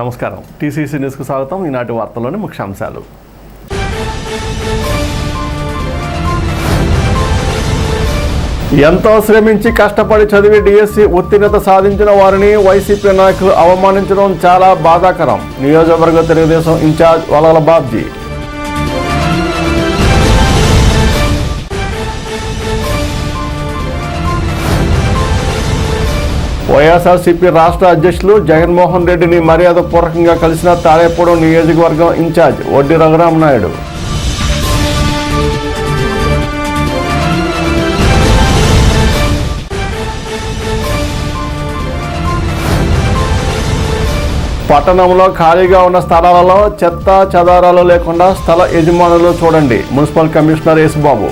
నమస్కారం. టీసీసీ న్యూస్కు స్వాగతం. ఈనాటి వార్తల్లోని ముఖ్యాంశాలు. ఎంతో శ్రమించి కష్టపడి చదివి డిఎస్సి ఉత్తీర్ణత సాధించిన వారిని వైసీపీ నాయకులు అవమానించడం చాలా బాధాకరం. నియోజకవర్గ తెలుగుదేశం ఇన్ఛార్జ్ వలల బాబ్జీ. వైఎస్ఆర్సీపీ రాష్ట్ర అధ్యక్షులు జగన్మోహన్ రెడ్డిని మర్యాదపూర్వకంగా కలిసిన తాడేపూడి నియోజకవర్గం ఇన్ఛార్జ్ వడ్డీ రఘురామనాయుడు. పట్టణంలో ఖాళీగా ఉన్న స్థలాలలో చెత్త చెదారాలు లేకుండా స్థల యజమానులు చూడండి. Municipal commissioner Yesubabu.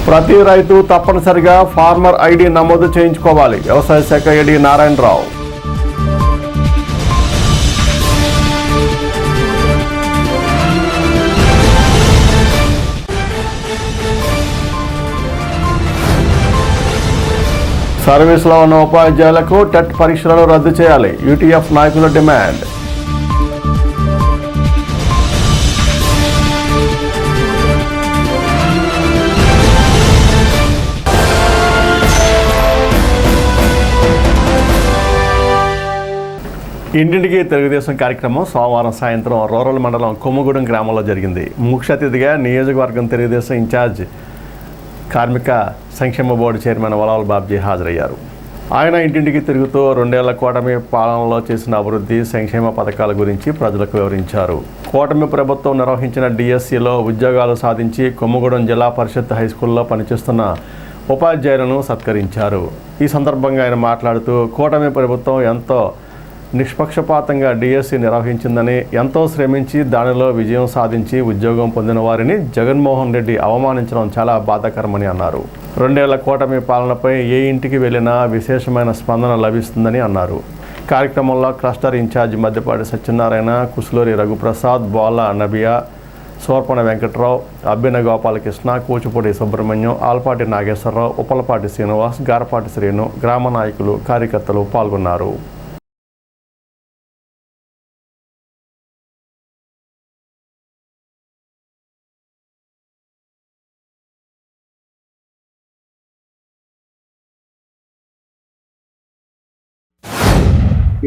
ప్రతి రైతు తప్పనిసరిగా ఫార్మర్ ఐడి నమోదు చేయించుకోవాలి. వ్యవసాయ శాఖ ఏడీ నారాయణరావు. సర్వీసులో ఉన్న ఉపాధ్యాయులకు టెట్ పరీక్షలను రద్దు చేయాలి. యూటీఎఫ్ నాయకుల డిమాండ్. ఇంటింటికి తెలుగుదేశం కార్యక్రమం సోమవారం సాయంత్రం రూరల్ మండలం కొమ్మగూడెం గ్రామంలో జరిగింది. ముఖ్య అతిథిగా నియోజకవర్గం తెలుగుదేశం ఇన్ఛార్జ్ కార్మిక సంక్షేమ బోర్డు చైర్మన్ వలల బాబ్జీ హాజరయ్యారు. ఆయన ఇంటింటికి తిరుగుతూ 2 ఏళ్ల కూటమి పాలనలో చేసిన అభివృద్ధి సంక్షేమ పథకాల గురించి ప్రజలకు వివరించారు. కూటమి ప్రభుత్వం నిర్వహించిన డిఎస్సిలో ఉద్యోగాలు సాధించి కొమ్మగూడెం జిల్లా పరిషత్ హైస్కూల్లో పనిచేస్తున్న ఉపాధ్యాయులను సత్కరించారు. ఈ సందర్భంగా ఆయన మాట్లాడుతూ కూటమి ప్రభుత్వం ఎంతో నిష్పక్షపాతంగా డిఎస్సి నిర్వహించిందని, ఎంతో శ్రమించి దానిలో విజయం సాధించి ఉద్యోగం పొందిన వారిని జగన్మోహన్ రెడ్డి అవమానించడం చాలా బాధాకరమని అన్నారు. 2 ఏళ్ల కూటమి పాలనపై ఏ ఇంటికి వెళ్ళినా విశేషమైన స్పందన లభిస్తుందని అన్నారు. కార్యక్రమంలో క్లస్టర్ ఇన్ఛార్జ్ మద్దిపాటి సత్యనారాయణ, కుసులూరి రఘుప్రసాద్, బోళ్ళ నబియా, సోర్పణ వెంకట్రావు, అబ్బిన గోపాలకృష్ణ, కూచిపూడి సుబ్రహ్మణ్యం, ఆల్పాటి నాగేశ్వరరావు, ఉప్పలపాటి శ్రీనివాస్, గారపాటి శ్రీను, గ్రామ నాయకులు, కార్యకర్తలు పాల్గొన్నారు.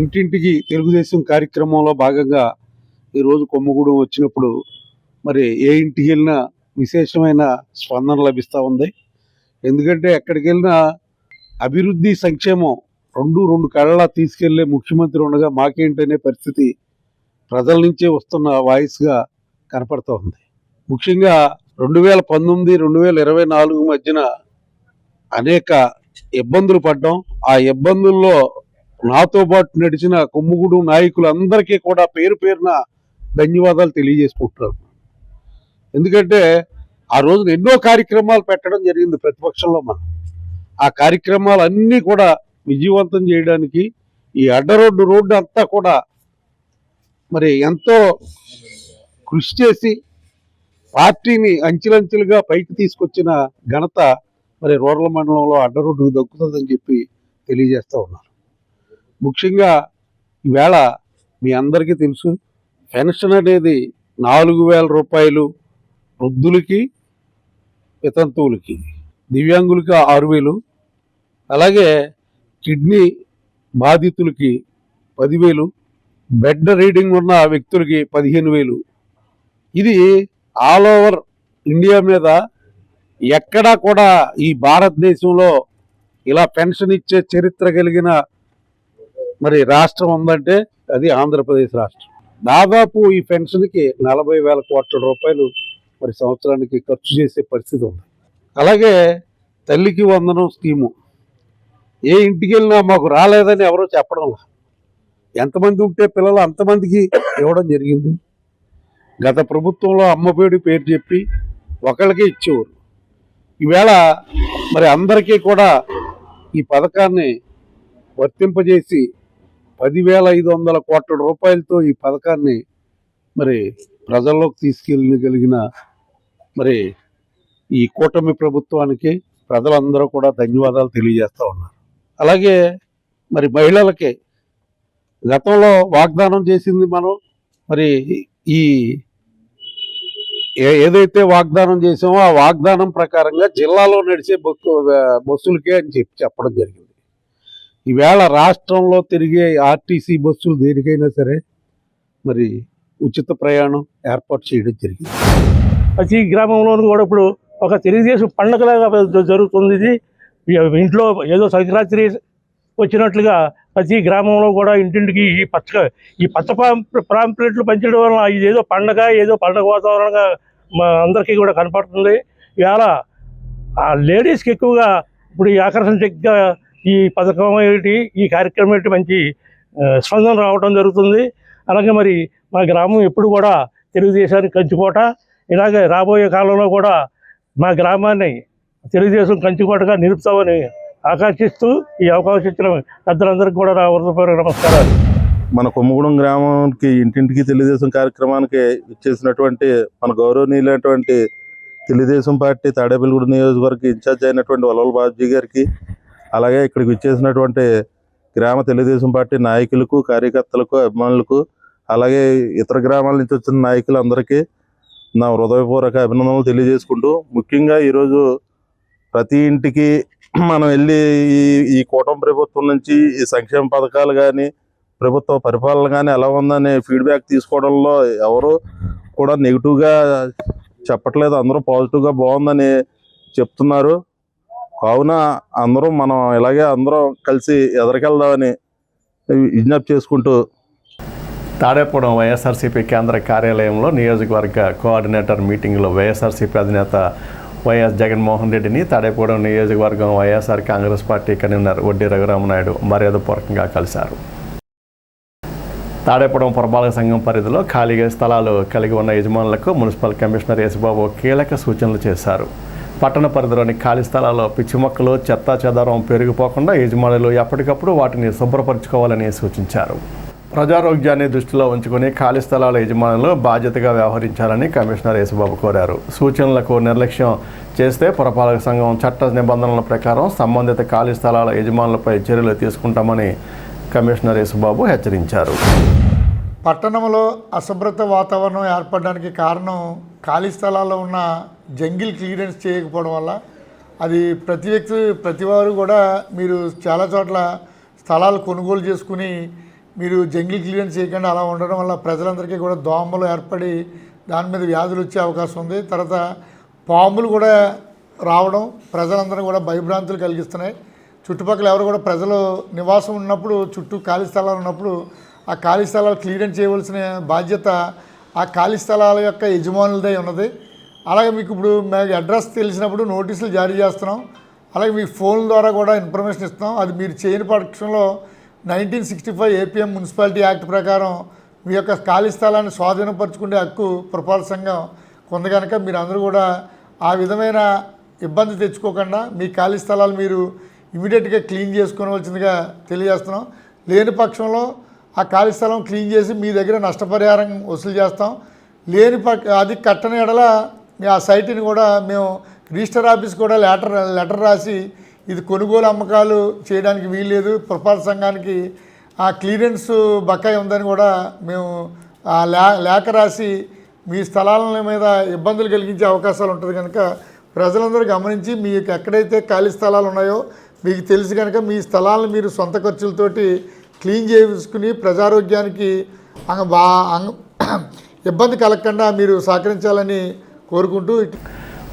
ఇంటింటికి తెలుగుదేశం కార్యక్రమంలో భాగంగా ఈరోజు కొమ్మగూడెం వచ్చినప్పుడు మరి ఏ ఇంటికి వెళ్ళినా విశేషమైన స్పందన లభిస్తూ ఉంది. ఎందుకంటే ఎక్కడికి వెళ్ళినా అభివృద్ధి సంక్షేమం రెండు కళ్ళ తీసుకెళ్లే ముఖ్యమంత్రి ఉండగా మాకేంటనే పరిస్థితి ప్రజల నుంచే వస్తున్న వాయిస్గా కనపడుతూ ఉంది. ముఖ్యంగా 2019, 2024 మధ్యన అనేక ఇబ్బందులు పడ్డాం. ఆ ఇబ్బందుల్లో నాతో పాటు నడిచిన కొమ్మగూడెం నాయకులందరికీ కూడా పేరు పేరున ధన్యవాదాలు తెలియజేసుకుంటున్నాను. ఎందుకంటే ఆ రోజున ఎన్నో కార్యక్రమాలు పెట్టడం జరిగింది ప్రతిపక్షంలో. మనం ఆ కార్యక్రమాలన్నీ కూడా విజయవంతం చేయడానికి ఈ రోడ్డు అంతా కూడా మరి ఎంతో కృషి చేసి పార్టీని అంచెలంచెలుగా పైకి తీసుకొచ్చిన ఘనత మరి రూరల్ మండలంలో రోడ్డుకు దక్కుతుందని చెప్పి తెలియజేస్తూ ఉన్నారు. ముఖ్యంగా ఈవేళ మీ అందరికీ తెలుసు, పెన్షన్ అనేది 4,000 రూపాయలు వృద్ధులకి, వితంతువులకి, దివ్యాంగులకి 6,000, అలాగే కిడ్నీ బాధితులకి 10,000, బెడ్ రీడింగ్ ఉన్న వ్యక్తులకి 15,000. ఇది ఆల్ ఓవర్ ఇండియా మీద ఎక్కడా కూడా ఈ భారతదేశంలో ఇలా పెన్షన్ ఇచ్చే చరిత్ర కలిగిన మరి రాష్ట్రం ఉందంటే అది ఆంధ్రప్రదేశ్ రాష్ట్రం. దాదాపు ఈ పెన్షన్కి 40,000 కోట్ల రూపాయలు మరి సంవత్సరానికి ఖర్చు చేసే పరిస్థితి ఉంది. అలాగే తల్లికి వందనం స్కీము ఏ ఇంటికి వెళ్ళినా మాకు రాలేదని ఎవరో చెప్పడం, ఎంతమంది ఉంటే పిల్లలు అంతమందికి ఇవ్వడం జరిగింది. గత ప్రభుత్వంలో అమ్మఒడి పేరు చెప్పి ఒకళ్ళకే ఇచ్చేవారు. ఈవేళ మరి అందరికీ కూడా ఈ పథకాన్ని వర్తింపజేసి 10,500 కోట్ల రూపాయలతో ఈ పథకాన్ని మరి ప్రజల్లోకి తీసుకెళ్ళగలిగిన మరి ఈ కూటమి ప్రభుత్వానికి ప్రజలందరూ కూడా ధన్యవాదాలు తెలియజేస్తూ ఉన్నారు. అలాగే మరి మహిళలకి గతంలో వాగ్దానం చేసింది మనం మరి ఈ ఏదైతే వాగ్దానం చేసామో ఆ వాగ్దానం ప్రకారంగా జిల్లాలో నడిచే బస్సులకే అని చెప్పడం జరిగింది. ఈవేళ రాష్ట్రంలో తిరిగే ఆర్టీసీ బస్సులు దేనికైనా సరే మరి ఉచిత ప్రయాణం ఏర్పాటు చేయడం జరిగింది. ప్రతి గ్రామంలోనూ కూడా ఇప్పుడు ఒక తెలుగుదేశం పండగలాగా జరుగుతుంది. ఇది ఇంట్లో ఏదో సంక్రాంతి వచ్చినట్లుగా ప్రతి గ్రామంలో కూడా ఇంటింటికి ఈ పచ్చ పాంప్లెట్లు పంచడం వలన ఇదేదో ఏదో పండగ వాతావరణంగా అందరికీ కూడా కనపడుతుంది. ఇవాళ ఆ లేడీస్కి ఎక్కువగా ఇప్పుడు ఈ ఆకర్షణ శక్తిగా ఈ పథకం ఏంటి, ఈ కార్యక్రమం ఏంటి మంచి స్పందన రావడం జరుగుతుంది. అలాగే మరి మా గ్రామం ఎప్పుడు కూడా తెలుగుదేశానికి కంచుకోట, ఇలాగే రాబోయే కాలంలో కూడా మా గ్రామాన్ని తెలుగుదేశం కంచుకోటగా నిలుపుతామని ఆకాంక్షిస్తూ ఈ అవకాశం ఇచ్చిన పెద్దలందరికీ కూడా నా హృదయపూర్వక నమస్కారాలు. మన కొమ్మగూడెం గ్రామానికి ఇంటింటికి తెలుగుదేశం కార్యక్రమానికి ఇచ్చేసినటువంటి మన గౌరవనీయులైనటువంటి తెలుగుదేశం పార్టీ తాడేపల్లిగూడెం నియోజకవర్గ ఇన్ఛార్జ్ అయినటువంటి వలవల బాబ్జీ గారికి, అలాగే ఇక్కడికి ఇచ్చేసినటువంటి గ్రామ తెలుగుదేశం పార్టీ నాయకులకు, కార్యకర్తలకు, అభిమానులకు, అలాగే ఇతర గ్రామాల నుంచి వచ్చిన నాయకులందరికీ నా హృదయపూర్వక అభినందనలు తెలియజేసుకుంటూ, ముఖ్యంగా ఈరోజు ప్రతి ఇంటికి మనం వెళ్ళి ఈ కూటమి ప్రభుత్వం నుంచి ఈ సంక్షేమ పథకాలు కానీ ప్రభుత్వ పరిపాలన కానీ ఎలా ఉందని ఫీడ్బ్యాక్ తీసుకోవడంలో ఎవరు కూడా నెగిటివ్గా చెప్పట్లేదు. అందరూ పాజిటివ్గా బాగుందని చెప్తున్నారు. కావున మనం ఇలాగే అందరం కలిసి ఎదరికెళ్దామని విజ్ఞప్తి చేసుకుంటూ, తాడేపూడెం వైఎస్ఆర్సీపీ కేంద్ర కార్యాలయంలో నియోజకవర్గ కోఆర్డినేటర్ మీటింగ్లో వైఎస్ఆర్సీపీ అధినేత వైఎస్ జగన్మోహన్ రెడ్డిని తాడేపూడెం నియోజకవర్గం వైఎస్ఆర్ కాంగ్రెస్ పార్టీ కన్వీనర్ వడ్డీ రఘురామనాయుడు మర్యాదపూర్వకంగా కలిశారు. తాడేపూడెం పురపాలక సంఘం పరిధిలో ఖాళీగా స్థలాలు కలిగి ఉన్న యజమానులకు మున్సిపల్ కమిషనర్ యేసుబాబు కీలక సూచనలు చేశారు. పట్టణ పరిధిలోని ఖాళీ స్థలాల్లో పిచ్చి మొక్కలు, చెత్తా చెదారం పెరిగిపోకుండా యజమానులు ఎప్పటికప్పుడు వాటిని శుభ్రపరచుకోవాలని సూచించారు. ప్రజారోగ్యాన్ని దృష్టిలో ఉంచుకుని ఖాళీ స్థలాల యజమానులు బాధ్యతగా వ్యవహరించాలని కమిషనర్ యేసుబాబు కోరారు. సూచనలకు నిర్లక్ష్యం చేస్తే పురపాలక సంఘం చట్ట నిబంధనల ప్రకారం సంబంధిత ఖాళీ స్థలాల యజమానులపై చర్యలు తీసుకుంటామని కమిషనర్ యేసుబాబు హెచ్చరించారు. పట్టణంలో అశుభ్రత వాతావరణం ఏర్పడడానికి కారణం ఖాళీ స్థలాల్లో ఉన్న జంగిల్ క్లియరెన్స్ చేయకపోవడం వల్ల. అది ప్రతి వారు కూడా మీరు చాలా చోట్ల స్థలాలు కొనుగోలు చేసుకుని మీరు జంగిల్ క్లియరెన్స్ చేయకుండా అలా ఉండడం వల్ల ప్రజలందరికీ కూడా దోమలు ఏర్పడి దాని మీద వ్యాధులు వచ్చే అవకాశం ఉంది. తర్వాత పాములు కూడా రావడం ప్రజలందరూ కూడా భయభ్రాంతులు కలిగిస్తున్నాయి. చుట్టుపక్కల ఎవరు కూడా ప్రజలు నివాసం ఉన్నప్పుడు చుట్టూ ఖాళీ స్థలాలు ఉన్నప్పుడు ఆ ఖాళీ స్థలాలు క్లియరెన్స్ చేయవలసిన బాధ్యత ఆ ఖాళీ స్థలాల యొక్క యజమానులదే ఉన్నది. అలాగే మీకు ఇప్పుడు మీకు అడ్రస్ తెలిసినప్పుడు నోటీసులు జారీ చేస్తున్నాం. అలాగే మీ ఫోన్ ద్వారా కూడా ఇన్ఫర్మేషన్ ఇస్తున్నాం. అది మీరు చేయని పక్షంలో 1965 ఏపీఎం మున్సిపాలిటీ యాక్ట్ ప్రకారం మీ యొక్క ఖాళీ స్థలాన్ని స్వాధీనపరచుకునే హక్కు పురపాలక సంఘం కొంత కనుక మీరు అందరూ కూడా ఆ విధమైన ఇబ్బంది తెచ్చుకోకుండా మీ ఖాళీ స్థలాలు మీరు ఇమీడియట్గా క్లీన్ చేసుకోవాల్సిందిగా తెలియజేస్తున్నాం. లేని పక్షంలో ఆ ఖాళీ స్థలం క్లీన్ చేసి మీ దగ్గర నష్టపరిహారం వసూలు చేస్తాం. అది కట్టని ఎడల ఆ సైట్ని కూడా మేము రిజిస్టర్ ఆఫీస్ కూడా లెటర్ రాసి ఇది కొనుగోలు అమ్మకాలు చేయడానికి వీల్లేదు, పురపాలక సంఘానికి ఆ క్లియరెన్స్ బకాయి ఉందని కూడా మేము ఆ లేఖ రాసి మీ స్థలాల మీద ఇబ్బందులు కలిగించే అవకాశాలు ఉంటుంది. కనుక ప్రజలందరూ గమనించి మీకు ఎక్కడైతే ఖాళీ స్థలాలు ఉన్నాయో మీకు తెలిసి కనుక మీ స్థలాలను మీరు సొంత ఖర్చులతోటి క్లీన్ చేసుకుని ప్రజారోగ్యానికి ఇబ్బంది కలగకుండా మీరు సహకరించాలని కోరుకుంటూ,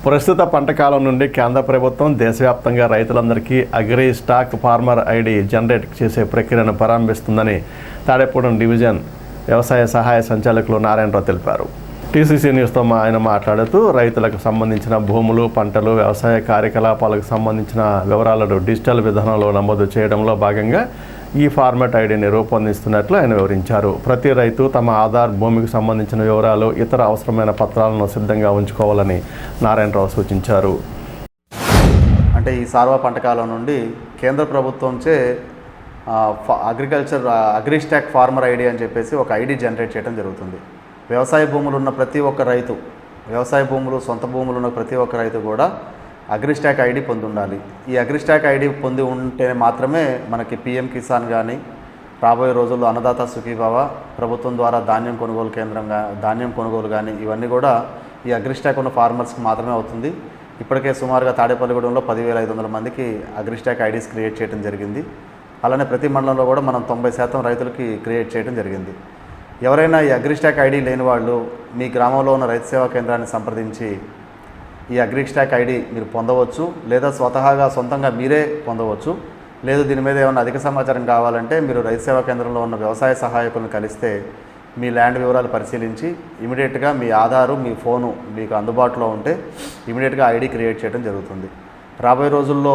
ప్రస్తుత పంట కాలం నుండి కేంద్ర ప్రభుత్వం దేశవ్యాప్తంగా రైతులందరికీ agri stack farmer ID generate చేసే ప్రక్రియను ప్రారంభిస్తుందని తాడేపూడెం డివిజన్ వ్యవసాయ సహాయ సంచాలకులు నారాయణరావు తెలిపారు. టీసీసీ న్యూస్తో ఆయన మాట్లాడుతూ రైతులకు సంబంధించిన భూములు, పంటలు, వ్యవసాయ కార్యకలాపాలకు సంబంధించిన వివరాలను డిజిటల్ విధానంలో నమోదు చేయడంలో భాగంగా ఈ ఫార్మాట్ ఐడిని రూపొందిస్తున్నట్లు ఆయన వివరించారు. ప్రతి రైతు తమ ఆధార్, భూమికి సంబంధించిన వివరాలు, ఇతర అవసరమైన పత్రాలను సిద్ధంగా ఉంచుకోవాలని నారాయణరావు సూచించారు. అంటే ఈ సార్వ పంటకాలం నుండి కేంద్ర ప్రభుత్వంచే అగ్రిస్టాక్ ఫార్మర్ ఐడి అని చెప్పేసి ఒక ఐడి జనరేట్ చేయడం జరుగుతుంది. వ్యవసాయ భూములు ఉన్న ప్రతి ఒక్క రైతు వ్యవసాయ భూములు, సొంత భూములు ఉన్న ప్రతి ఒక్క రైతు కూడా అగ్రిస్టాక్ ఐడి పొంది ఉండాలి. ఈ అగ్రిస్టాక్ ఐడి పొంది ఉంటే మాత్రమే మనకి పిఎం కిసాన్ కానీ, రాబోయే రోజుల్లో అన్నదాత సుఖీభావ, ప్రభుత్వం ద్వారా ధాన్యం కొనుగోలు కేంద్రంగా ధాన్యం కొనుగోలు కానీ ఇవన్నీ కూడా ఈ అగ్రిస్టాక్ ఉన్న ఫార్మర్స్కి మాత్రమే అవుతుంది. ఇప్పటికే సుమారుగా తాడేపల్లిగూడెంలో 10,500 మందికి అగ్రిస్టాక్ ఐడీస్ క్రియేట్ చేయడం జరిగింది. అలానే ప్రతి మండలంలో కూడా మనం 90% రైతులకి క్రియేట్ చేయడం జరిగింది. ఎవరైనా ఈ అగ్రిస్టాక్ ఐడి లేని వాళ్ళు మీ గ్రామంలో ఉన్న రైతు సేవా కేంద్రాన్ని సంప్రదించి ఈ అగ్రిస్టాక్ ఐడి మీరు పొందవచ్చు, లేదా స్వతహాగా సొంతంగా మీరే పొందవచ్చు. లేదు దీని మీద ఏమైనా అధిక సమాచారం కావాలంటే మీరు రైతు సేవా కేంద్రంలో ఉన్న వ్యవసాయ సహాయకులను కలిస్తే మీ ల్యాండ్ వివరాలు పరిశీలించి ఇమీడియట్గా మీ ఆధారు, మీ ఫోను మీకు అందుబాటులో ఉంటే ఇమీడియట్గా ఐడి క్రియేట్ చేయడం జరుగుతుంది. రాబోయే రోజుల్లో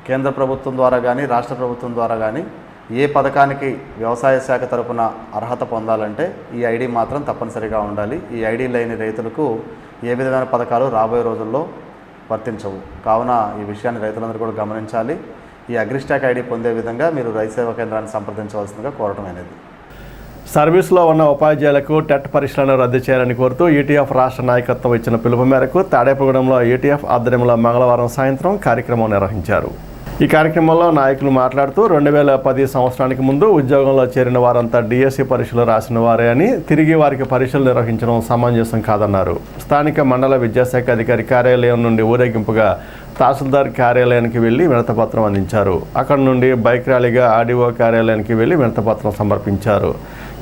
కేంద్ర ప్రభుత్వం ద్వారా కానీ, రాష్ట్ర ప్రభుత్వం ద్వారా కానీ ఏ పథకానికి వ్యవసాయ శాఖ తరపున అర్హత పొందాలంటే ఈ ఐడి మాత్రం తప్పనిసరిగా ఉండాలి. ఈ ఐడి లేని రైతులకు ఏ విధమైన పథకాలు రాబోయే రోజుల్లో వర్తించవు. కావున ఈ విషయాన్ని రైతులందరూ కూడా గమనించాలి. ఈ అగ్రిస్టాక్ ఐడి పొందే విధంగా మీరు రైతు సేవా కేంద్రాన్ని సంప్రదించవలసిందిగా కోరటం అనేది. సర్వీస్లో ఉన్న ఉపాధ్యాయులకు టెట్ పరీక్షలను రద్దు చేయాలని కోరుతూ ఈటీఎఫ్ రాష్ట్ర నాయకత్వం ఇచ్చిన పిలుపు మేరకు తాడేపల్లిగూడెంలో ఈటీఎఫ్ ఆధ్వర్యంలో మంగళవారం సాయంత్రం కార్యక్రమం నిర్వహించారు. ఈ కార్యక్రమంలో నాయకులు మాట్లాడుతూ 2010 సంవత్సరానికి ముందు ఉద్యోగంలో చేరిన వారంతా డిఎస్సి పరీక్షలు రాసిన వారే అని, తిరిగి వారికి పరీక్షలు నిర్వహించడం సమంజసం కాదన్నారు. స్థానిక మండల విద్యాశాఖ అధికారి కార్యాలయం నుండి ఊరేగింపుగా తహసీల్దార్ కార్యాలయానికి వెళ్లి వినతిపత్రం అందించారు. అక్కడ నుండి బైక్ ర్యాలీగా ఆర్డీఓ కార్యాలయానికి వెళ్లి వినతిపత్రం సమర్పించారు.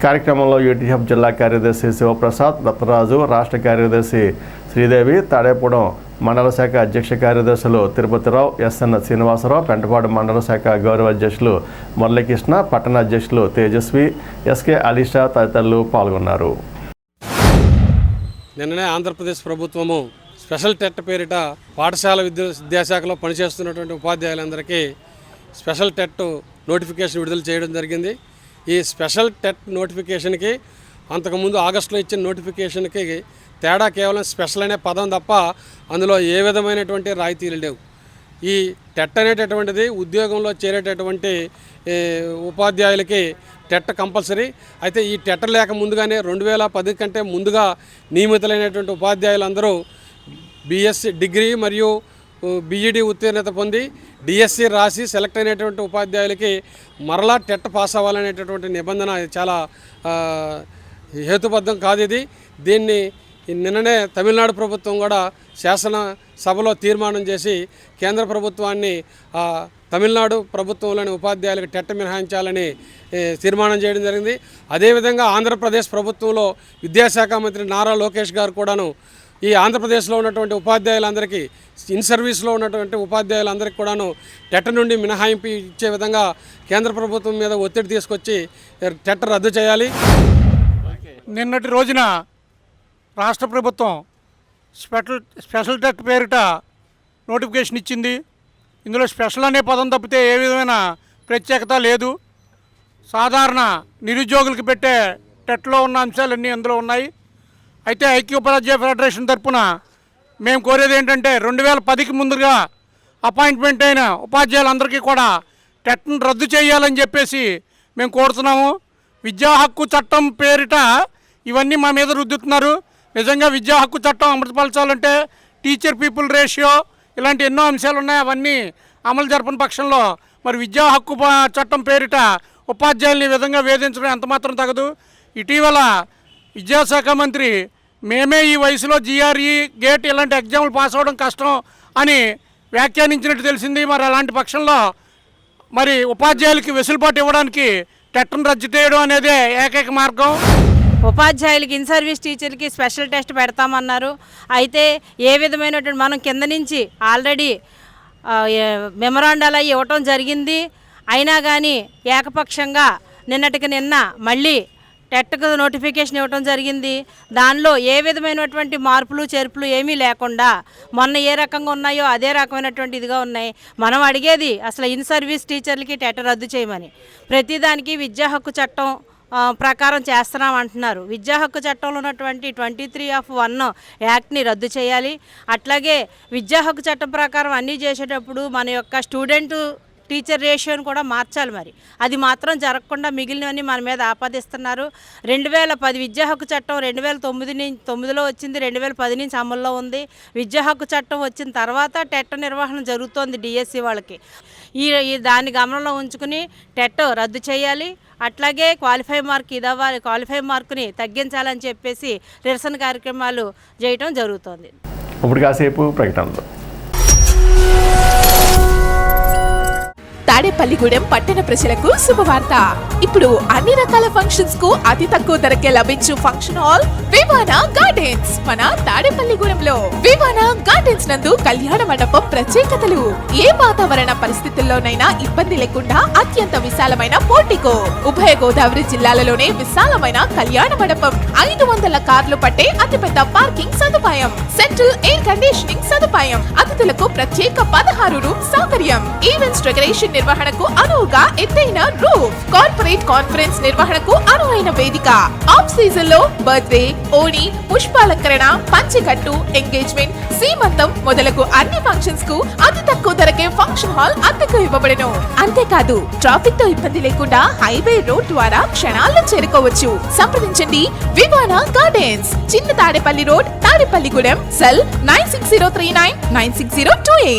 కార్యక్రమంలో యూటీఎఫ్ జిల్లా కార్యదర్శి శివప్రసాద్, దత్తరాజు, రాష్ట్ర కార్యదర్శి శ్రీదేవి, తాడేపూడెం మండల శాఖ అధ్యక్ష కార్యదర్శులు తిరుపతిరావు, ఎస్ఎన్ శ్రీనివాసరావు, పెంటపాడు మండల శాఖ గౌరవ అధ్యక్షులు మురళీకృష్ణ, పట్టణ అధ్యక్షులు తేజస్వి, ఎస్కే అలీషా తదితరులు పాల్గొన్నారు. నిన్ననే ఆంధ్రప్రదేశ్ ప్రభుత్వము స్పెషల్ టెట్ పేరిట పాఠశాల విద్యాశాఖలో పనిచేస్తున్నటువంటి ఉపాధ్యాయులందరికీ స్పెషల్ టెట్ నోటిఫికేషన్ విడుదల చేయడం జరిగింది. ఈ స్పెషల్ టెట్ నోటిఫికేషన్కి అంతకుముందు ఆగస్టులో ఇచ్చిన నోటిఫికేషన్కి తేడా కేవలం స్పెషల్ అనే పదం తప్ప అందులో ఏ విధమైనటువంటి రాయితీలు లేవు. ఈ టెట్ అనేటటువంటిది ఉద్యోగంలో చేరేటటువంటి ఉపాధ్యాయులకి టెట్ కంపల్సరీ. అయితే ఈ టెట్ లేక ముందుగానే 2010 కంటే ముందుగా నియమితులైనటువంటి ఉపాధ్యాయులందరూ బీఎస్సీ డిగ్రీ మరియు బీఈడీ ఉత్తీర్ణత పొంది డిఎస్సి రాసి సెలెక్ట్ అయినటువంటి ఉపాధ్యాయులకి మరలా టెట్ పాస్ అవ్వాలనేటటువంటి నిబంధన చాలా హేతుబద్ధం కాదు ఇది. దీన్ని నిన్ననే తమిళనాడు ప్రభుత్వం కూడా శాసనసభలో తీర్మానం చేసి కేంద్ర ప్రభుత్వాన్ని తమిళనాడు ప్రభుత్వంలోని ఉపాధ్యాయులకు టెట్ మినహాయించాలని తీర్మానం చేయడం జరిగింది. అదేవిధంగా ఆంధ్రప్రదేశ్ ప్రభుత్వంలో విద్యాశాఖ మంత్రి నారా లోకేష్ గారు కూడాను ఈ ఆంధ్రప్రదేశ్లో ఉన్నటువంటి ఉపాధ్యాయులందరికీ, ఇన్ సర్వీస్లో ఉన్నటువంటి ఉపాధ్యాయులందరికీ కూడాను టెట్ నుండి మినహాయింపు ఇచ్చే విధంగా కేంద్ర ప్రభుత్వం మీద ఒత్తిడి తీసుకొచ్చి టెట్ రద్దు చేయాలి. నిన్నటి రోజున రాష్ట్ర ప్రభుత్వం స్పెషల్ టెట్ పేరిట నోటిఫికేషన్ ఇచ్చింది. ఇందులో స్పెషల్ అనే పదం తప్పితే ఏ విధమైన ప్రత్యేకత లేదు. సాధారణ నిరుద్యోగులకు పెట్టే టెట్లో ఉన్న అంశాలన్నీ అందులో ఉన్నాయి. అయితే ఐక్య ఉపాధ్యాయ ఫెడరేషన్ తరఫున మేము కోరేది ఏంటంటే 2010కి ముందుగా అపాయింట్మెంట్ అయిన ఉపాధ్యాయులందరికీ కూడా టెట్ను రద్దు చేయాలని చెప్పేసి మేము కోరుతున్నాము. విద్యా హక్కు చట్టం పేరిట ఇవన్నీ మా మీద రుద్దుతున్నారు. నిజంగా విద్యా హక్కు చట్టం అమలుపరచాలంటే టీచర్ పీపుల్ రేషియో ఇలాంటి ఎన్నో అంశాలు ఉన్నాయి. అవన్నీ అమలు జరపని పక్షంలో మరి విద్యా హక్కు చట్టం పేరిట ఉపాధ్యాయుల్ని ఈ విధంగా వేధించడం ఎంతమాత్రం తగదు. ఇటీవల విద్యాశాఖ మంత్రి మేమే ఈ వయసులో జిఆర్ఈ గేట్ ఇలాంటి ఎగ్జామ్లు పాస్ అవ్వడం కష్టం అని వ్యాఖ్యానించినట్టు తెలిసింది. మరి అలాంటి పక్షంలో మరి ఉపాధ్యాయులకి వెసులుబాటు ఇవ్వడానికి టెట్ను రద్దు చేయడం అనేదే ఏకైక మార్గం. ఉపాధ్యాయులకి ఇన్ సర్వీస్ టీచర్కి స్పెషల్ టెస్ట్ పెడతామన్నారు. అయితే ఏ విధమైనటువంటి మనం కింద నుంచి ఆల్రెడీ మెమరాండాలు అవి ఇవ్వటం జరిగింది. అయినా కానీ ఏకపక్షంగా నిన్నటికి నిన్న మళ్ళీ టెట్కు నోటిఫికేషన్ ఇవ్వడం జరిగింది. దానిలో ఏ విధమైనటువంటి మార్పులు చేర్పులు ఏమీ లేకుండా మొన్న ఏ రకంగా ఉన్నాయో అదే రకమైనటువంటి ఇదిగా ఉన్నాయి. మనం అడిగేది అసలు ఇన్ సర్వీస్ టీచర్లకి టెట్ రద్దు చేయమని. ప్రతిదానికి విద్యా హక్కు చట్టం ప్రకారం చేస్తున్నాం అంటున్నారు. విద్యా హక్కు చట్టంలో ఉన్నటువంటి 23(1) యాక్ట్ని రద్దు చేయాలి. అట్లాగే విద్యా హక్కు చట్టం ప్రకారం అన్నీ చేసేటప్పుడు మన యొక్క స్టూడెంట్ టీచర్ రేషియోని కూడా మార్చాలి. మరి అది మాత్రం జరగకుండా మిగిలినవన్నీ మన మీద ఆపాదిస్తున్నారు. 2010 విద్యా హక్కు చట్టం 2009లో వచ్చింది, 2010 నుంచి అమల్లో ఉంది. విద్యా హక్కు చట్టం వచ్చిన తర్వాత టెట్ నిర్వహణ జరుగుతోంది డిఎస్సి వాళ్ళకి. ఈ దాన్ని గమనంలో ఉంచుకుని టెట్ రద్దు చేయాలి, అట్లాగే క్వాలిఫై మార్కుని తగ్గించాలని చెప్పేసి నిరసన కార్యక్రమాలు చేయటం జరుగుతోంది. ఇప్పుడు కాసేపు ప్రకటనలు. తాడేపల్లిగూడెం పట్టణ ప్రజలకు శుభవార్త. ఇప్పుడు అన్ని రకాల ఫంక్షన్స్ కు అతి తక్కువ ధరకే లభించు ఫంక్షన్ హాల్ వివానా గార్డెన్స్ మన తాడేపల్లిగూడెంలో. వివానా గార్డెన్స్ నందు కళ్యాణ మండపం ప్రత్యేకతలు. ఏ వాతావరణ పరిస్థితుల్లోనైనా ఇబ్బంది లేకుండా అత్యంత విశాలమైన పోర్టికో, ఉభయ గోదావరి జిల్లాలలోనే విశాలమైన కళ్యాణ మండపం, 500 కార్లు పట్టే అతిపెద్ద పార్కింగ్ సదుపాయం, సెంట్రల్ ఎయిర్ కండిషనింగ్ సదుపాయం, అతిథులకు ప్రత్యేక 16 రూమ్ సౌకర్యం, ఈవెంట్స్ డెకరేషన్ నిర్వహణకు అనువుగా ఎత్తైన రూఫ్, కార్పొరేట్ కాన్ఫరెన్స్ నిర్వహణకు అనువైన వేదిక, ఆఫ్ సీజన్ లో బర్త్డే, ఓణి, పుష్పాలంకరణ, పంచెకట్టు, ఎంగేజ్మెంట్, సీమంతం మొదలగు అన్ని ఫంక్షన్స్ కు అతి తక్కువ ధరకే ఫంక్షన్ హాల్ అద్దెకు ఇవ్వబడును. అంతేకాదు ట్రాఫిక్ తో ఇబ్బంది లేకుండా హైవే రోడ్ ద్వారా క్షణాల్లో చేరుకోవచ్చు. సంప్రదించండి వివానా గార్డెన్స్, చిన్న Tadepalli road, Tadepalligudem. Cell 9603996028.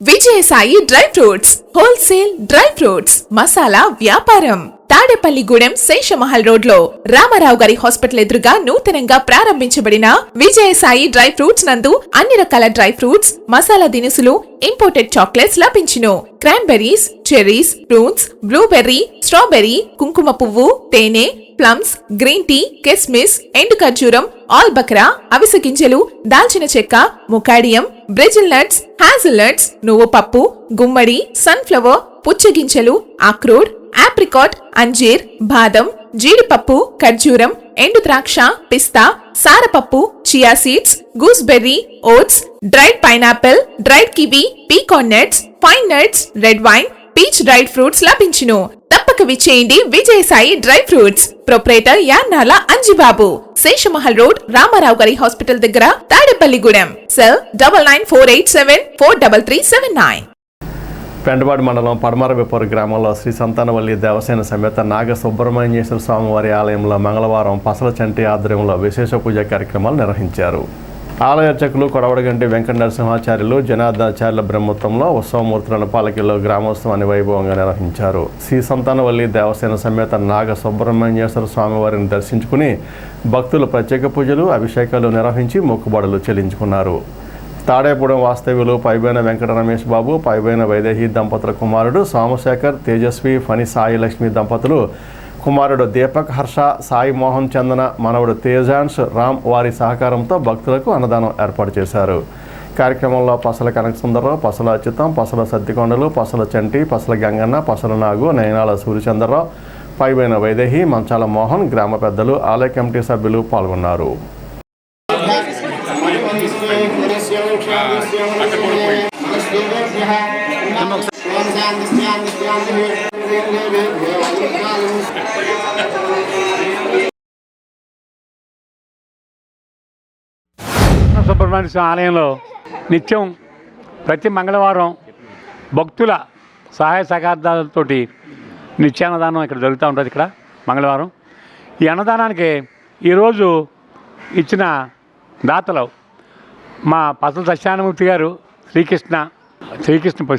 Vijayasai dry fruits wholesale dry fruits masala వ్యాపారం. తాడేపల్లిగూడెం శేషమహల్ రోడ్ లో రామారావు గారి హాస్పిటల్ ఎదురుగా నూతనంగా ప్రారంభించబడిన విజయసాయి డ్రై ఫ్రూట్స్ నందు అన్ని రకాల డ్రై ఫ్రూట్స్, మసాలా దినుసులు, ఇంపోర్టెడ్ చాక్లెట్స్ లభించును. Cranberries, cherries, prunes, blueberry, strawberry, కుంకుమ పువ్వు, తేనె, ప్లమ్స్, గ్రీన్ టీ, కిస్మిస్, ఎండు ఖర్జూరం, ఆల్ బక్రా, అవిసె గింజలు, దాల్చిన చెక్క, ముకాడియం, బ్రెజిల్ నట్స్, హ్యాజిల్ నట్స్, నువ్వు పప్పు, గుమ్మడి, సన్ఫ్లవర్, పుచ్చగింజలు, అక్రోడ్, ఆప్రికాట్, అంజీర్, బాదం, జీడిపప్పు, ఖర్జూరం, ఎండు ద్రాక్ష, పిస్తా, సారపప్పు, chia seeds, gooseberry, oats, dried pineapple, dried kiwi, pecan nuts, pine nuts, red wine, peach dried fruits లభించును. తప్పక విచ్చేయండి Vijayasai dry fruits. Proprietor Yannala Anjibabu, Seshamahal road, Ramarao గారి హాస్పిటల్ దగ్గర, తాడేపల్లిగూడెం. సెల్ 9948743379. పెంటపాడు మండలం పడమరవిపూర్ గ్రామంలో శ్రీ సంతానవల్లి దేవసేన సమేత నాగ సుబ్రహ్మణ్యేశ్వర స్వామివారి ఆలయంలో మంగళవారం పసల చంటి ఆధ్వర్యంలో విశేష పూజా కార్యక్రమాలు నిర్వహించారు. ఆలయ అర్చకులు కొడవడగంటి వెంకట నరసింహాచార్యులు, జనార్దనాచార్యుల బ్రహ్మోత్సవంలో ఉత్సవమూర్తులను పాలకిలో గ్రామోత్సవాన్ని వైభవంగా నిర్వహించారు. శ్రీ సంతానవల్లి దేవసేన సమేత నాగ సుబ్రహ్మణ్యేశ్వర స్వామివారిని దర్శించుకుని భక్తులు ప్రత్యేక పూజలు, అభిషేకాలు నిర్వహించి మొక్కుబడులు చెల్లించుకున్నారు. తాడేపూడెం వాస్తవ్యులు పైబైన వెంకట రమేష్ బాబు, పైబైన వైదేహి దంపతుల కుమారుడు సోమశేఖర్, తేజస్వి, ఫణి సాయి లక్ష్మి దంపతులు కుమారుడు దీపక్ హర్ష, సాయి మోహన్ చందన, మనవడు తేజాన్స్ రామ్ వారి సహకారంతో భక్తులకు అన్నదానం ఏర్పాటు చేశారు. కార్యక్రమంలో పసల కనక సుందరరావు, పసల అచ్యుతం, పసల సత్తికొండలు, పసల చంటి, పసల గంగన్న, పసల నాగు, నయనాల సూర్యచంద్రరావు, పైబైన వైదేహి, మంచాల మోహన్, గ్రామ పెద్దలు, ఆలయ కమిటీ సభ్యులు పాల్గొన్నారు. సుబ్రహ్మణ్య స్వామి ఆలయంలో నిత్యం ప్రతి మంగళవారం భక్తుల సహాయ సహకారాలతోటి నిత్యాన్నదానం ఇక్కడ జరుగుతూ ఉంటుంది. ఇక్కడ మంగళవారం ఈ అన్నదానానికి ఈరోజు ఇచ్చిన దాతలు మా పసల సత్యానమూర్తి గారు, శ్రీకృష్ణ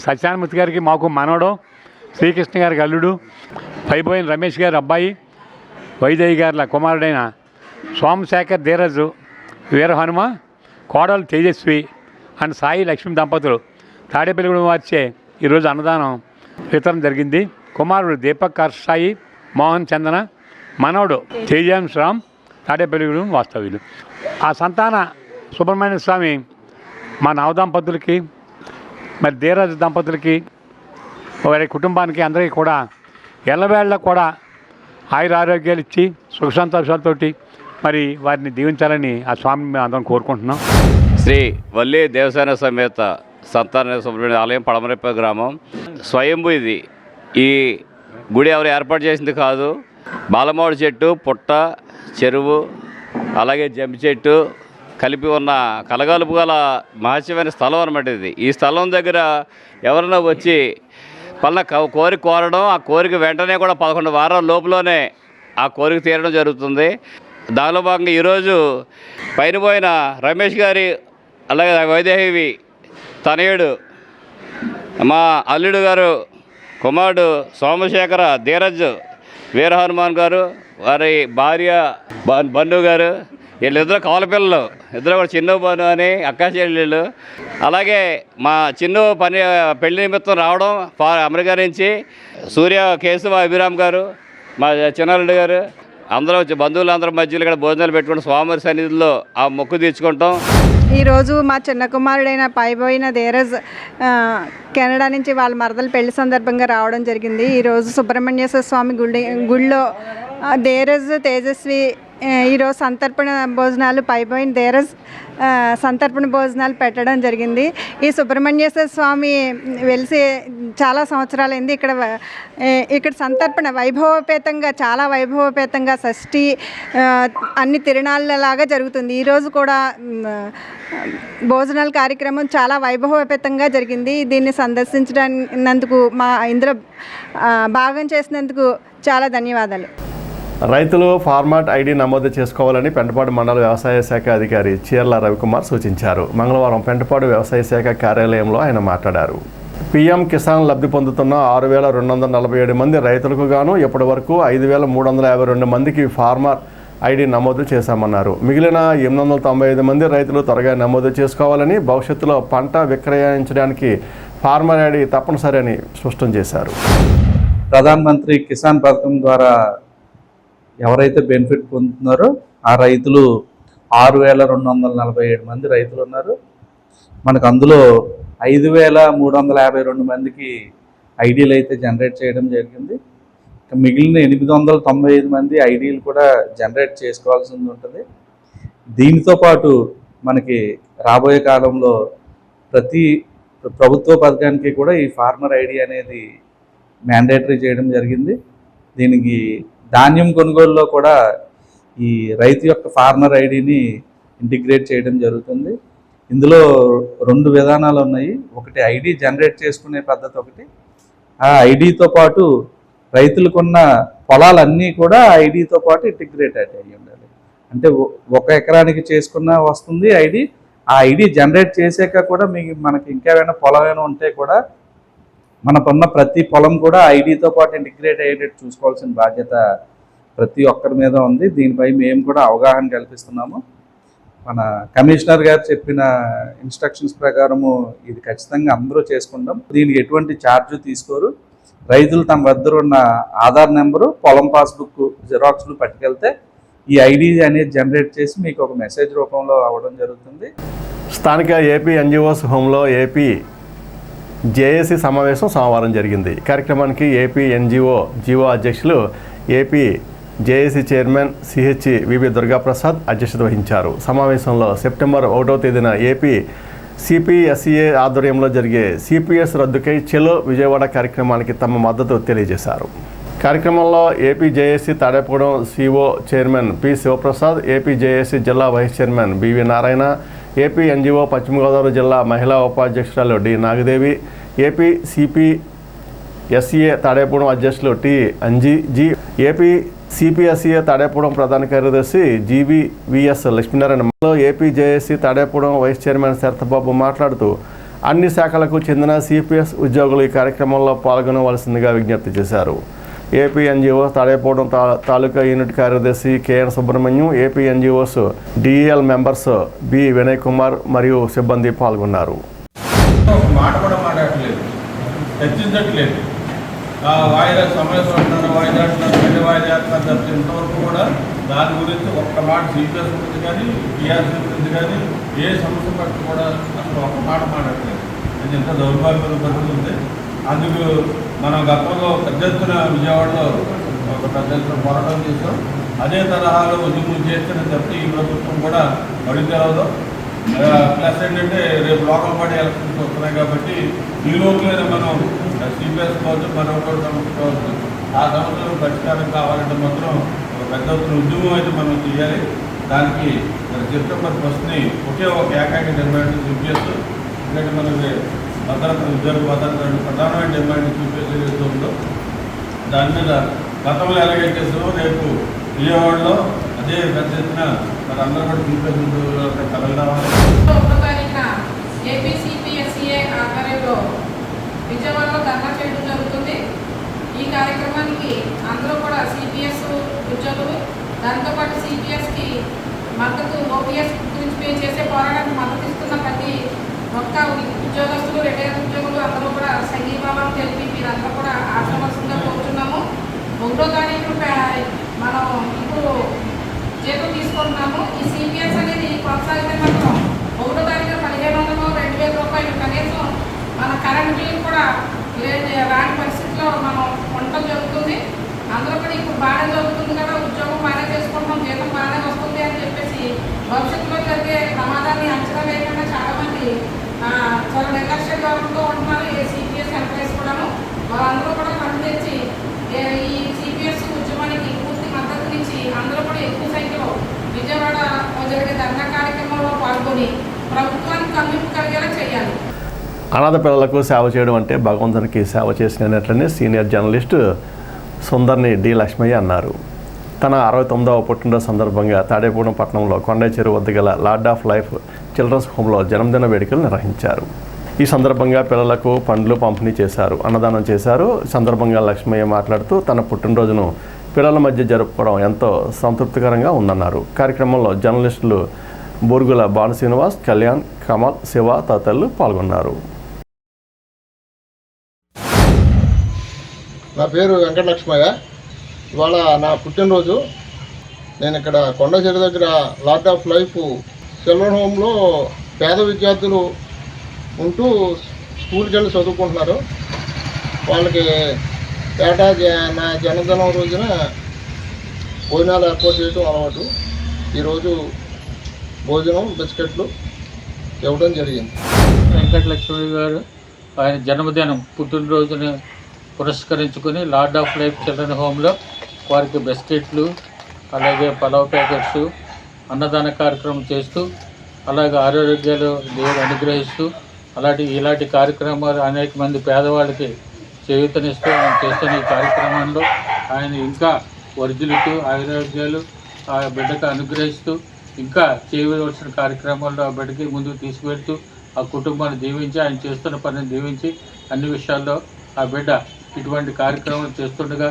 సత్యానమూర్తి గారికి మాకు మనవడు, శ్రీకృష్ణ గారికి అల్లుడు, పైపోయిన రమేష్ గారి అబ్బాయి, వైదేహి గారి కుమారుడైన సోమశేఖర్, ధీరజు, వీర హనుమ, కోడలు తేజస్వి అండ్ సాయి లక్ష్మి దంపతులు తాడేపల్లిగూడెం వారిచే ఈరోజు అన్నదానం వితరణ జరిగింది. కుమారుడు దీపక్ హర్షాయి, మోహన్ చందన, మనవడు తేజాంశ్ రామ్, తాడేపల్లిగూడెం వాస్తవ్యులు. ఆ సంతాన సుబ్రహ్మణ్య స్వామి మా నవదంపతులకి, మరి ధీరజ్ దంపతులకి, వారి కుటుంబానికి అందరికీ కూడా ఎల్లవేళ్ళ కూడా ఆయుర ఆరోగ్యాలు ఇచ్చి సుఖ సంతోషాలతోటి మరి వారిని దీవించాలని ఆ స్వామిని మేము అందరం కోరుకుంటున్నాం. శ్రీ వల్లి దేవసేన సమేత సంతాన సుబ్రహ్మణ్య ఆలయం పడమరెప్ప గ్రామం స్వయంభూ. ఇది ఈ గుడి ఎవరు ఏర్పాటు చేసింది కాదు. బాలమావిడి చెట్టు, పుట్ట, చెరువు, అలాగే జంపి చెట్టు కలిపి ఉన్న కలగలుపు గల మహత్యమైన స్థలం అనమాట ఇది. ఈ స్థలం దగ్గర ఎవరైనా వచ్చి పలానా కోరిక కోరడం, ఆ కోరిక వెంటనే కూడా 11 వారాల లోపులోనే ఆ కోరిక తీరడం జరుగుతుంది. దానిలో భాగంగా ఈరోజు పైన పోయిన రమేష్ గారి, అలాగే వైదేహి తనయుడు మా అల్లుడు గారు కుమారుడు సోమశేఖర ధీరజ్ వీర హనుమాన్ గారు, వారి భార్య బన్ను గారు, వీళ్ళిద్దరు కవల పిల్లలు, ఇద్దరు కూడా చిన్న బన్ను అని అక్కా చెల్లెళ్ళు. అలాగే మా చిన్న పెళ్లి నిమిత్తం రావడం అమెరికా నుంచి సూర్య కేశవ అభిరామ్ గారు, మా చిన్నారెడ్డి గారు, అందరూ బంధువులందరూ మధ్యలో ఇక్కడ భోజనాలు పెట్టుకుంటాం, స్వామివారి సన్నిధిలో ఆ మొక్కు తీర్చుకుంటాం. ఈరోజు మా చిన్న కుమారుడైన పైబోయిన ధీరజ్ కెనడా నుంచి వాళ్ళ మరదల పెళ్లి సందర్భంగా రావడం జరిగింది. ఈరోజు సుబ్రహ్మణ్యేశ్వర స్వామి గుడిలో ధీరజ్ తేజస్వి ఈరోజు సంతర్పణ భోజనాలు పైబోయిన ధీరజ్ సంతర్పణ భోజనాలు పెట్టడం జరిగింది. ఈ సుబ్రహ్మణ్యేశ్వర స్వామి వెలిసి చాలా సంవత్సరాలైంది. ఇక్కడ సంతర్పణ వైభవపేతంగా, చాలా వైభవపేతంగా షష్ఠి అన్ని తిరునాళ్ళలాగా జరుగుతుంది. ఈరోజు కూడా భోజనాల కార్యక్రమం చాలా వైభవపేతంగా జరిగింది. దీన్ని సందర్శించడానికి ఇందులో భాగం చేసినందుకు చాలా ధన్యవాదాలు. రైతులు ఫార్మాట్ ఐడి నమోదు చేసుకోవాలని పెంటపాడు మండల వ్యవసాయ శాఖ అధికారి చీర్ల రవికుమార్ సూచించారు. మంగళవారం పెంటపాడు వ్యవసాయ శాఖ కార్యాలయంలో ఆయన మాట్లాడారు. పీఎం కిసాన్ లబ్ధి పొందుతున్న 6,247 మంది రైతులకు గాను ఇప్పటి వరకు 5,352 మందికి ఫార్మర్ ఐడి నమోదు చేశామన్నారు. మిగిలిన 895 మంది రైతులు త్వరగా నమోదు చేసుకోవాలని, భవిష్యత్తులో పంట విక్రయించడానికి ఫార్మర్ ఐడి తప్పనిసరి అని స్పష్టం చేశారు. ప్రధాన్ మంత్రి కిసాన్ పథకం ద్వారా ఎవరైతే బెనిఫిట్ పొందుతున్నారో ఆ రైతులు 6,247 మంది రైతులు ఉన్నారు. మనకు అందులో 5,352 మందికి ఐడీలు అయితే జనరేట్ చేయడం జరిగింది. మిగిలిన 895 మంది ఐడీలు కూడా జనరేట్ చేసుకోవాల్సి ఉంటుంది. దీనితో పాటు మనకి రాబోయే కాలంలో ప్రతి ప్రభుత్వ పథకానికి కూడా ఈ ఫార్మర్ ఐడి అనేది మ్యాండేటరీ చేయడం జరిగింది. దీనికి ధాన్యం కొనుగోలులో కూడా ఈ రైతు యొక్క ఫార్మర్ ఐడిని ఇంటిగ్రేట్ చేయడం జరుగుతుంది. ఇందులో 2 విధానాలు ఉన్నాయి. ఒకటి ఐడి జనరేట్ చేసుకునే పద్ధతి ఒకటి. ఆ ఐడితో పాటు రైతులకున్న పొలాలన్నీ కూడా ఐడితో పాటు ఇంటిగ్రేట్ అయ్యి ఉండాలి. అంటే 1 ఎకరానికి చేసుకున్న వస్తుంది ఐడి. ఆ ఐడి జనరేట్ చేసాక కూడా మనకి ఇంకేమైనా పొలమైనా ఉంటే కూడా మనకున్న ప్రతి పొలం కూడా ఐడితో పాటు ఇంటిగ్రేట్ అయ్యేటట్టు చూసుకోవాల్సిన బాధ్యత ప్రతి ఒక్కరి మీద ఉంది. దీనిపై మేము కూడా అవగాహన కల్పిస్తున్నాము. మన కమిషనర్ గారు చెప్పిన ఇన్స్ట్రక్షన్స్ ప్రకారము ఇది ఖచ్చితంగా అందరూ చేసుకుంటాం. దీనికి ఎటువంటి ఛార్జ్ తీసుకోరు. రైతులు తమ వద్ద ఉన్న ఆధార్ నెంబరు, పొలం పాస్బుక్ జిరాక్స్లు పట్టుకెళ్తే ఈ ఐడి అనేది జనరేట్ చేసి మీకు ఒక మెసేజ్ రూపంలో అవ్వడం జరుగుతుంది. స్థానిక ఏపీ ఎన్జిఓస్ హోంలో ఏపీ జేఏసీ సమావేశం సోమవారం జరిగింది. కార్యక్రమానికి ఏపీ ఎన్జిఓ జీవో అధ్యక్షులు, ఏపీ జేఏసీ చైర్మన్ సిహెచ్ వివి దుర్గాప్రసాద్ అధ్యక్షత వహించారు. సమావేశంలో సెప్టెంబర్ 1వ తేదీన ఏపీ సిపిఎస్ఈఏ ఆధ్వర్యంలో జరిగే సిపిఎస్ రద్దుకై చెలో విజయవాడ కార్యక్రమానికి తమ మద్దతు తెలియజేశారు. కార్యక్రమంలో AP JAC Tadepudem CO chairman P Sivaprasad, AP JAC జిల్లా vice chairman BV Narayana, AP NGO Paschima Godavari జిల్లా మహిళా ఉపాధ్యక్షురాలు D Nagadevi, AP CPSEA Tadepudem అధ్యక్షులు T Anjiji, AP CPSEA Tadepudem ప్రధాన కార్యదర్శి GVVS Lakshminarayana, AP JAC Tadepudem vice chairman Sarathbabu మాట్లాడుతూ అన్ని శాఖలకు చెందిన సిపిఎస్ ఉద్యోగులు ఈ కార్యక్రమంలో పాల్గొనవలసిందిగా విజ్ఞప్తి చేశారు. AP NGO Tadepalligudem taluka unit కార్యదర్శి KN Subrahmanyam, AP NGOs DL members B Vinay Kumar మరియు సిబ్బంది పాల్గొన్నారు. మాట కూడా మాట్లాడట్లేదు, చర్చించట్లేదు. వాయిదా సమావేశం అంటున్నారు, వాయిదా అంటున్నారు, మళ్ళీ వాయిదా చేస్తున్నారు తప్ప ఇంతవరకు కూడా దాని గురించి ఒక్క మాట సిపిఎస్ గురించి కానీ టీఆర్సీ గురించి కానీ ఏ సమస్య పట్ల కూడా అసలు ఒక్క మాట మాట్లాడట్లేదు. అది ఎంత దౌర్భాగ్యమైన పరిస్థితి ఉంది. అందుకు మనం గతంలో పెద్ద ఎత్తున విజయవాడలో ఒక పెద్ద ఎత్తున పోరాటం చేసాం. అదే తరహాలో ఉద్యమం చేస్తేనే తప్పి ఈ ప్రభుత్వం కూడా అడుగుతారో. ప్లస్ ఏంటంటే రేపు లోకల్ పార్టీ ఎలక్షన్స్ వస్తున్నాయి కాబట్టి ఈ లోపలైనా మనం సిపిఎస్ కావచ్చు, మరొక సమస్య కావచ్చు, ఆ సమస్యలు పరిష్కారం కావాలంటే మాత్రం ఒక పెద్ద ఎత్తున ఉద్యమం అయితే మనం చేయాలి. దానికి సెప్టెంబర్ 1ని ఒకే ఒక ఏకాంగి నిర్ణయం సిపిఎస్. ఎందుకంటే మనకి ఉద్యోగ భద్రత ప్రధానమైన డిమాండ్ చూపేసి ఉందో దాని మీద గతంలో ఎలాగైతేసో రేపు విజయవాడలో అదే పెద్ద ఎత్తున అందరూ కూడా చూపేసి కలగడాలి. ఏపీసీపీఎస్సీఏ ఆధ్వర్యంలో విజయవాడలో ధర్నా చేయడం జరుగుతుంది. ఈ కార్యక్రమానికి అందరూ కూడా సిపిఎస్ ఉద్యోగులు, దాంతోపాటు సిపిఎస్కి మద్దతు, ఓపీఎస్ గురించి చేసే పోరాటానికి మద్దతు ఇస్తున్న ప్రతి ఒక్క ఉద్యోగస్తులు, రిటైర్డ్ ఉద్యోగులు అందరూ కూడా సంఘీభావం తెలిపి మీరంతా కూడా ఆశ్రమవలసిందిగా కోరుతున్నాము. 1వ తారీఖు మనం ఇప్పుడు జీతం తీసుకుంటున్నాము. ఈ సిపిఎస్ అనేది కొనసాగితే మాత్రం 1వ తారీఖు 1500 2000 రూపాయలు కనీసం మన కరెంట్ బిల్లు కూడా రాని పరిస్థితిలో మనం ఉండటం జరుగుతుంది. అందరూ కూడా ఇప్పుడు బాగానే జరుగుతుంది కదా, ఉద్యోగం బాగానే చేసుకుంటాం, జీతం బాగానే వస్తుంది అని చెప్పేసి భవిష్యత్తులో జరిగే ప్రమాదాన్ని అంచనా వేయకుండా చాలామంది చాలా నిర్లక్ష్య ధోరణితో ఉంటున్నారు. ఏ సిపిఎస్ ఎంప్లాయీస్ కూడాను వాళ్ళందరూ కూడా కళ్ళు తెచ్చి ఈ సిపిఎస్ ఉద్యమానికి పూర్తి మద్దతునిచ్చి అందరూ కూడా ఎక్కువ సంఖ్యలో విజయవాడలో జరిగే ధర్నా కార్యక్రమంలో పాల్గొని ప్రభుత్వానికి కమ్మింపు కలిగేలా చేయాలి. అనాథ పిల్లలకు సేవ చేయడం అంటే భగవంతునికి సేవ చేసినట్లనే సీనియర్ జర్నలిస్టు సుందర్ని డి లక్ష్మయ్య అన్నారు. తన 69వ పుట్టినరోజు సందర్భంగా తాడేపూడెం పట్టణంలో కొండయ్య చెరువు వద్ద గల లార్డ్ ఆఫ్ లైఫ్ చిల్డ్రన్స్ హోమ్లో జన్మదిన వేడుకలు నిర్వహించారు. ఈ సందర్భంగా పిల్లలకు పండ్లు పంపిణీ చేశారు, అన్నదానం చేశారు. ఈ సందర్భంగా లక్ష్మయ్య మాట్లాడుతూ తన పుట్టినరోజును పిల్లల మధ్య జరుపుకోవడం ఎంతో సంతృప్తికరంగా ఉందన్నారు. కార్యక్రమంలో జర్నలిస్టులు బూర్గుల భాను శ్రీనివాస్, కళ్యాణ్, కమల్, శివ తదితరులు పాల్గొన్నారు. నా పేరు వెంకటలక్ష్మయ్య. ఇవాళ నా పుట్టినరోజు. నేను ఇక్కడ కొండ చెరువు దగ్గర లార్డ్ ఆఫ్ లైఫ్ చిల్డ్రన్ హోమ్లో పేద విద్యార్థులు ఉంటూ స్కూల్కి వెళ్ళి చదువుకుంటున్నారు. వాళ్ళకి ఏటా నా జన్మదినం రోజున భోజనాలు ఏర్పాటు చేయడం అలవాటు. ఈరోజు భోజనం, బిస్కెట్లు ఇవ్వడం జరిగింది. వెంకటలక్ష్మి గారు ఆయన జన్మదినం పుట్టినరోజుని పురస్కరించుకొని లార్డ్ ఆఫ్ లైఫ్ చిల్డ్రన్ హోమ్లో వారికి బిస్కెట్లు, అలాగే పలావ్ ప్యాకెట్స్, అన్నదాన కార్యక్రమం చేస్తూ, అలాగే ఆరోగ్యాలు దేవుడు అనుగ్రహిస్తూ ఇలాంటి కార్యక్రమాలు అనేక మంది పేదవాళ్ళకి చేయూతనిస్తూ ఆయన చేస్తున్న ఈ కార్యక్రమంలో ఆయన ఇంకా వర్ధిల్లుతూ ఆరోగ్యాలు ఆ బిడ్డకు అనుగ్రహిస్తూ ఇంకా చేయవలసిన కార్యక్రమాల్లో ఆ బిడ్డకి ముందుకు తీసుకువెళ్తూ ఆ కుటుంబాన్ని దీవించి, ఆయన చేస్తున్న పనిని దీవించి అన్ని విషయాల్లో ఆ బిడ్డ ఇటువంటి కార్యక్రమాలు చేస్తుండగా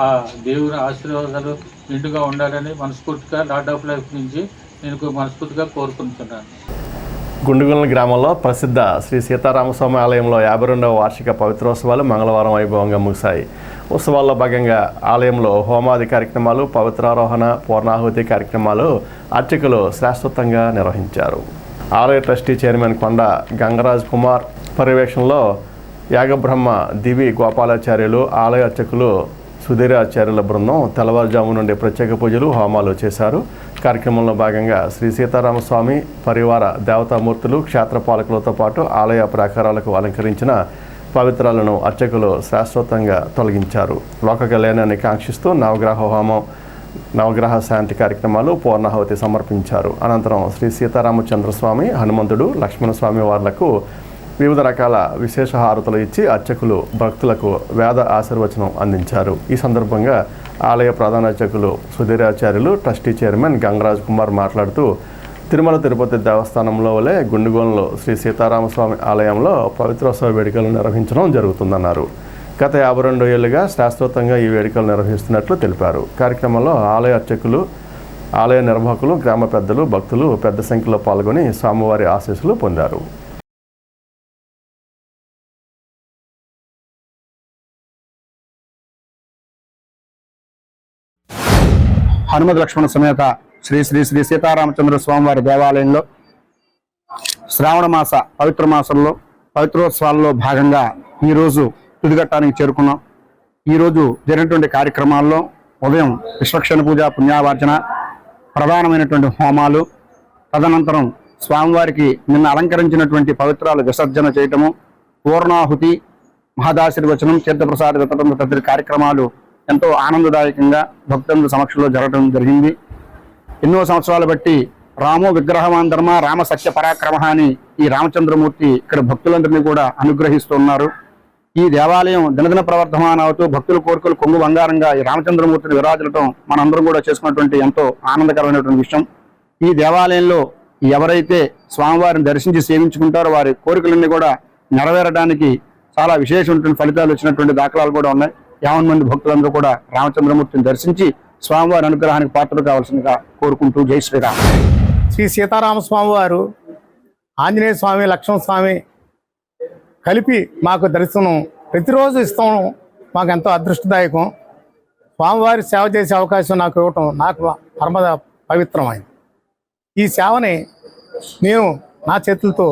ఆ దేవుని ఆశీర్వాదాలు నిండుగా ఉండాలని మనస్ఫూర్తిగా లార్డ్ ఆఫ్ లైఫ్ నుంచి నేను మనస్ఫూర్తిగా కోరుకుంటున్నాను. గుండుగుల గ్రామంలో ప్రసిద్ధ శ్రీ సీతారామస్వామి ఆలయంలో 52వ వార్షిక పవిత్రోత్సవాలు మంగళవారం వైభవంగా ముగిశాయి. ఉత్సవాల్లో భాగంగా ఆలయంలో హోమాది కార్యక్రమాలు, పవిత్రారోహణ, పూర్ణాహుతి కార్యక్రమాలు అర్చకులు శాశ్వతంగా నిర్వహించారు. ఆలయ ట్రస్టీ చైర్మన్ కొండ గంగరాజ్ కుమార్ పర్యవేక్షణలో యాగబ్రహ్మ దివి గోపాలాచార్యులు, ఆలయ అర్చకులు సుధీరాచార్యుల బృందం తెల్లవారుజాము నుండి ప్రత్యేక పూజలు, హోమాలు చేశారు. కార్యక్రమంలో భాగంగా శ్రీ సీతారామస్వామి పరివార దేవతామూర్తులు, క్షేత్రపాలకులతో పాటు ఆలయ ప్రాకారాలకు అలంకరించిన పవిత్రాలను అర్చకులు శాశ్వతంగా తొలగించారు. లోక కళ్యాణాన్ని కాంక్షిస్తూ నవగ్రహ హోమం, నవగ్రహ శాంతి కార్యక్రమాలు, పూర్ణాహుతి సమర్పించారు. అనంతరం శ్రీ సీతారామచంద్రస్వామి, హనుమంతుడు, లక్ష్మణస్వామి వార్లకు వివిధ రకాల విశేష హారతులు ఇచ్చి అర్చకులు భక్తులకు వేద ఆశీర్వచనం అందించారు. ఈ సందర్భంగా ఆలయ ప్రధాన అర్చకులు సుధీరాచార్యులు, ట్రస్టీ చైర్మన్ గంగరాజ్ కుమార్ మాట్లాడుతూ తిరుమల తిరుపతి దేవస్థానంలో వలె గుండుగోలలో శ్రీ సీతారామస్వామి ఆలయంలో పవిత్రోత్సవ వేడుకలు నిర్వహించడం జరుగుతుందన్నారు. గత 52 ఏళ్లుగా శాశ్వతంగా ఈ వేడుకలు నిర్వహిస్తున్నట్లు తెలిపారు. కార్యక్రమంలో ఆలయ అర్చకులు, ఆలయ నిర్వాహకులు, గ్రామ పెద్దలు, భక్తులు పెద్ద సంఖ్యలో పాల్గొని స్వామివారి ఆశీస్సులు పొందారు. హనుమద్ లక్ష్మణ సమేత శ్రీ శ్రీ శ్రీ సీతారామచంద్ర స్వామివారి దేవాలయంలో శ్రావణ మాస పవిత్ర మాసంలో పవిత్రోత్సవాల్లో భాగంగా ఈరోజు తుదిఘట్టానికి చేరుకున్నాం. ఈరోజు జరిగినటువంటి కార్యక్రమాల్లో ఉదయం విశ్వక్షణ పూజ, పుణ్యావార్చన, ప్రధానమైనటువంటి హోమాలు, తదనంతరం స్వామివారికి నిన్న అలంకరించినటువంటి పవిత్రాలు విసర్జన చేయటము, పూర్ణాహుతి, మహదాశీర్వచనం, తీర్థప్రసాద వితరణ తదితర కార్యక్రమాలు ఎంతో ఆనందదాయకంగా భక్తుల సమక్షంలో జరగడం జరిగింది. ఎన్నో సంవత్సరాలు బట్టి రామో విగ్రహవాన్ రామ సత్య పరాక్రమ అని ఈ రామచంద్రమూర్తి ఇక్కడ భక్తులందరినీ కూడా అనుగ్రహిస్తున్నారు. ఈ దేవాలయం దినదిన ప్రవర్ధమానం అవుతూ భక్తుల కోరికలు కొంగు బంగారంగా ఈ రామచంద్రమూర్తిని విరాజులటం మనందరం కూడా చేసుకున్నటువంటి ఎంతో ఆనందకరమైనటువంటి విషయం. ఈ దేవాలయంలో ఎవరైతే స్వామివారిని దర్శించి సేవించుకుంటారో వారి కోరికలన్నీ కూడా నెరవేరడానికి చాలా విశేషమైనటువంటి ఫలితాలు వచ్చినటువంటి దాఖలాలు కూడా ఉన్నాయి. 50 మంది భక్తులందరూ కూడా రామచంద్రమూర్తిని దర్శించి స్వామివారి అనుగ్రహానికి పాత్రలు కావాల్సిందిగా కోరుకుంటూ జై శ్రీరామ్. శ్రీ సీతారామ స్వామి వారు, ఆంజనేయ స్వామి, లక్ష్మణ స్వామి కలిపి మాకు దర్శనం ప్రతిరోజు ఇస్తాం. మాకు ఎంతో అదృష్టదాయకం. స్వామివారి సేవ చేసే అవకాశం నాకు ఇవ్వటం నాకు పరమ పవిత్రమైంది. ఈ సేవని నేను నా చేతులతో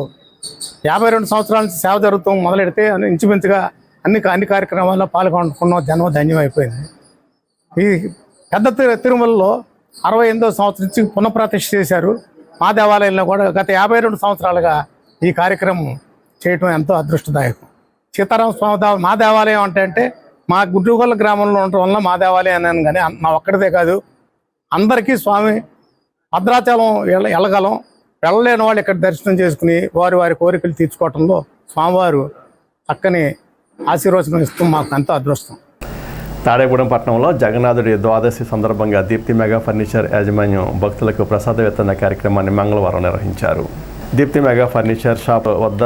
52 సంవత్సరాల నుంచి సేవ జరుగుతాం మొదలెడితే ఇంచుమించుగా అన్ని కార్యక్రమాల్లో పాల్గొనుకున్న జన్మ ధన్యమైపోయింది. ఈ పెద్ద తిరుమలలో 68వ సంవత్సరం నుంచి పునఃప్రతిష్ఠ చేశారు. మా దేవాలయంలో కూడా గత 52 సంవత్సరాలుగా ఈ కార్యక్రమం చేయటం ఎంతో అదృష్టదాయకం. సీతారామ స్వామి మా దేవాలయం అంటే మా గుడ్డుగొల్ల గ్రామంలో ఉండటం వల్ల మా దేవాలయం అన్నాను, కానీ నా ఒక్కడిదే కాదు, అందరికీ స్వామి భద్రాచలం వెళ్ళగలం, వెళ్ళలేని వాళ్ళు ఇక్కడ దర్శనం చేసుకుని వారి కోరికలు తీర్చుకోవటంలో స్వామివారు చక్కని ఆశీర్వచనం ఇస్తూ మాకు ఎంతో అదృష్టం. తాడేగూడెం పట్టణంలో జగన్నాథుడి ద్వాదశి సందర్భంగా దీప్తి మెగా ఫర్నిచర్ యాజమాన్యం భక్తులకు ప్రసాద వితరణ కార్యక్రమాన్ని మంగళవారం నిర్వహించారు. దీప్తి మెగా ఫర్నిచర్ షాప్ వద్ద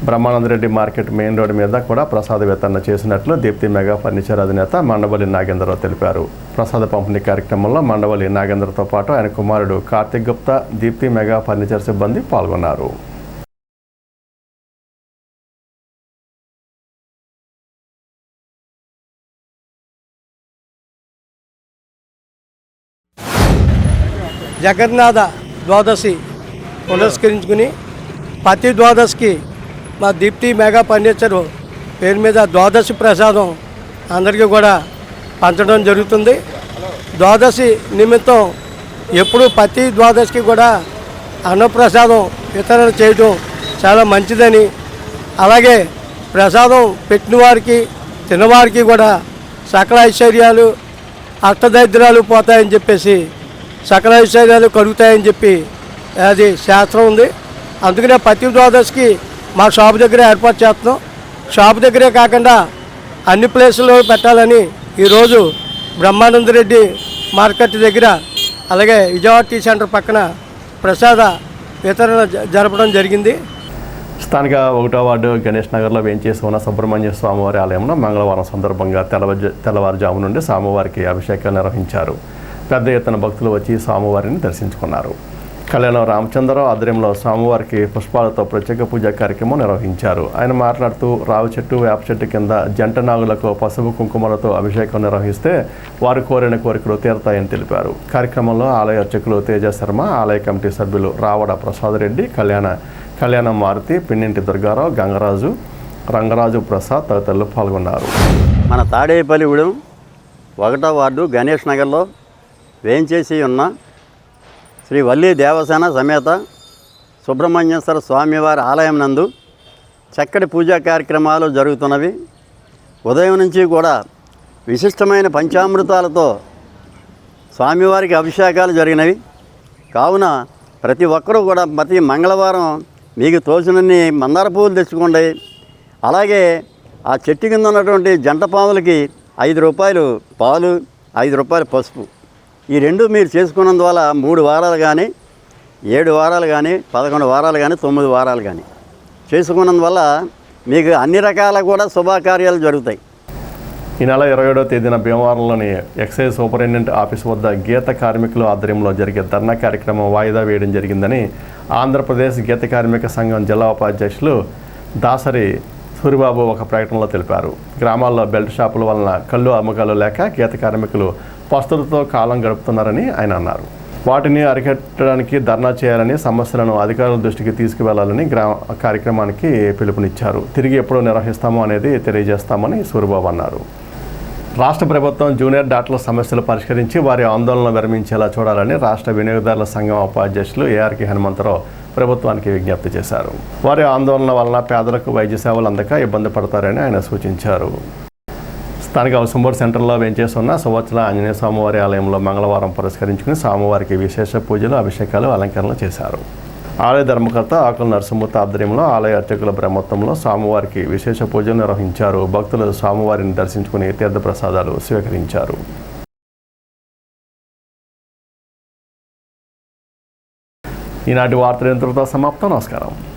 బ్రహ్మానందరెడ్డి మార్కెట్ మెయిన్ రోడ్డు మీద కూడా ప్రసాద వితరణ చేసినట్లు దీప్తి మెగా ఫర్నిచర్ అధినేత మండవల్లి నాగేంద్రరావు తెలిపారు. ప్రసాద పంపిణీ కార్యక్రమంలో మండవల్లి నాగేంద్రతో పాటు ఆయన కుమారుడు కార్తిక్ గుప్తా, దీప్తి మెగా ఫర్నిచర్ సిబ్బంది పాల్గొన్నారు. జగన్నాథ ద్వాదశి పురస్కరించుకుని ప్రతి ద్వాదశికి మా దీప్తి మెగా ఫర్నిచర్ పేరు మీద ద్వాదశి ప్రసాదం అందరికీ కూడా పంచడం జరుగుతుంది. ద్వాదశి నిమిత్తం ఎప్పుడు ప్రతి ద్వాదశికి కూడా అన్నప్రసాదం వితరణ చేయడం చాలా మంచిదని, అలాగే ప్రసాదం పెట్టిన వారికి తినవారికి కూడా సకల ఐశ్వర్యాలు అష్టదరిద్రాలు పోతాయని చెప్పేసి, సకల ఐశ్వర్యాలు కలుగుతాయని చెప్పి అది శాస్త్రం ఉంది. అందుకనే ప్రతి ద్వాదశికి మా షాప్ దగ్గర ఏర్పాటు చేస్తున్నాం. షాప్ దగ్గరే కాకుండా అన్ని ప్లేసుల్లో పెట్టాలని ఈరోజు బ్రహ్మానందరెడ్డి మార్కెట్ దగ్గర, అలాగే విజయవాడ టీ సెంటర్ పక్కన ప్రసాద వితరణ జరపడం జరిగింది. స్థానిక 1వ వార్డు గణేష్ నగర్లో వేంచేసి ఉన్న సుబ్రహ్మణ్య స్వామివారి ఆలయంలో మంగళవారం సందర్భంగా తెల్లవారుజాము నుండి స్వామివారికి అభిషేకాలు నిర్వహించారు. పెద్ద ఎత్తున భక్తులు వచ్చి స్వామివారిని దర్శించుకున్నారు. కళ్యాణం రామచంద్రరావు ఆధ్వర్యంలో స్వామివారికి పుష్పాలతో ప్రత్యేక పూజా కార్యక్రమం నిర్వహించారు. ఆయన మాట్లాడుతూ రావి చెట్టు, వేప చెట్టు కింద జంట నాగులకు పసుపు కుంకుమలతో అభిషేకం నిర్వహిస్తే వారు కోరిన కోరికలు తీరతాయని తెలిపారు. కార్యక్రమంలో ఆలయ అర్చకులు తేజ శర్మ, ఆలయ కమిటీ సభ్యులు రావడ ప్రసాద్ రెడ్డి, కళ్యాణం మారుతి, పిన్నింటి దుర్గారావు, గంగరాజు, రంగరాజు ప్రసాద్ తదితరులు పాల్గొన్నారు. మన తాడేపల్లిగూడెం 1వ వార్డు గణేష్ నగర్లో వేంచేసి ఉన్న శ్రీ వల్లి దేవసేన సమేత సుబ్రహ్మణ్యేశ్వర స్వామివారి ఆలయం నందు చక్కటి పూజా కార్యక్రమాలు జరుగుతున్నవి. ఉదయం నుంచి కూడా విశిష్టమైన పంచామృతాలతో స్వామివారికి అభిషేకాలు జరిగినవి. కావున ప్రతి ఒక్కరూ కూడా ప్రతి మంగళవారం మీకు తోచినన్ని మందార పువ్వులు తెచ్చుకోండి. అలాగే ఆ చెట్టు కింద ఉన్నటువంటి జంట పాములకి 5 రూపాయలు పాలు, 5 రూపాయలు పసుపు, ఈ రెండు మీరు చేసుకున్నందువల్ల 3 వారాలు కానీ 7 వారాలు కానీ 11 వారాలు కానీ 9 వారాలు కానీ చేసుకున్నందువల్ల మీకు అన్ని రకాల కూడా శుభకార్యాలు జరుగుతాయి. ఈ నెల 27వ తేదీన భీమవరంలోని ఎక్సైజ్ సూపరింటెండెంట్ ఆఫీస్ వద్ద గీత కార్మికుల ఆధ్వర్యంలో జరిగే ధర్నా కార్యక్రమం వాయిదా వేయడం జరిగిందని ఆంధ్రప్రదేశ్ గీత కార్మిక సంఘం జిల్లా ఉపాధ్యక్షులు దాసరి సూరిబాబు ఒక ప్రకటనలో తెలిపారు. గ్రామాల్లో బెల్ట్ షాపుల వలన కళ్ళు అమ్మకాలు లేక గీత కార్మికులు పస్తులతో కాలం గడుపుతున్నారని ఆయన అన్నారు. వాటిని అరికట్టడానికి ధర్నా చేయాలని, సమస్యలను అధికారుల దృష్టికి తీసుకువెళ్లాలని కార్యక్రమానికి పిలుపునిచ్చారు. తిరిగి ఎప్పుడు నిర్వహిస్తామో అనేది తెలియజేస్తామని సూరిబాబు అన్నారు. రాష్ట్ర ప్రభుత్వం జూనియర్ డాక్టర్ల సమస్యలు పరిష్కరించి వారి ఆందోళన విరమించేలా చూడాలని రాష్ట్ర వినియోగదారుల సంఘం ఉపాధ్యక్షులు ఏఆర్కే హనుమంతరావు ప్రభుత్వానికి విజ్ఞప్తి చేశారు. వారి ఆందోళన వలన పేదలకు వైద్య సేవలు అందక ఇబ్బంది పడతారని ఆయన సూచించారు. స్థానిక అవసంబోర్ సెంటర్లో వేంచేస్తున్న సువత్సల ఆంజనేయ స్వామివారి ఆలయంలో మంగళవారం పురస్కరించుకుని స్వామివారికి విశేష పూజలు, అభిషేకాలు, అలంకరణలు చేశారు. ఆలయ ధర్మకర్త ఆకుల నరసింహమూర్తి ఆధ్వర్యంలో ఆలయ అర్చకుల బ్రహ్మోత్సవంలో స్వామివారికి విశేష పూజలు నిర్వహించారు. భక్తులు స్వామివారిని దర్శించుకుని తీర్థప్రసాదాలు స్వీకరించారు. ఈనాటి వార్తలు ఇంతటితో సమాప్తం. నమస్కారం.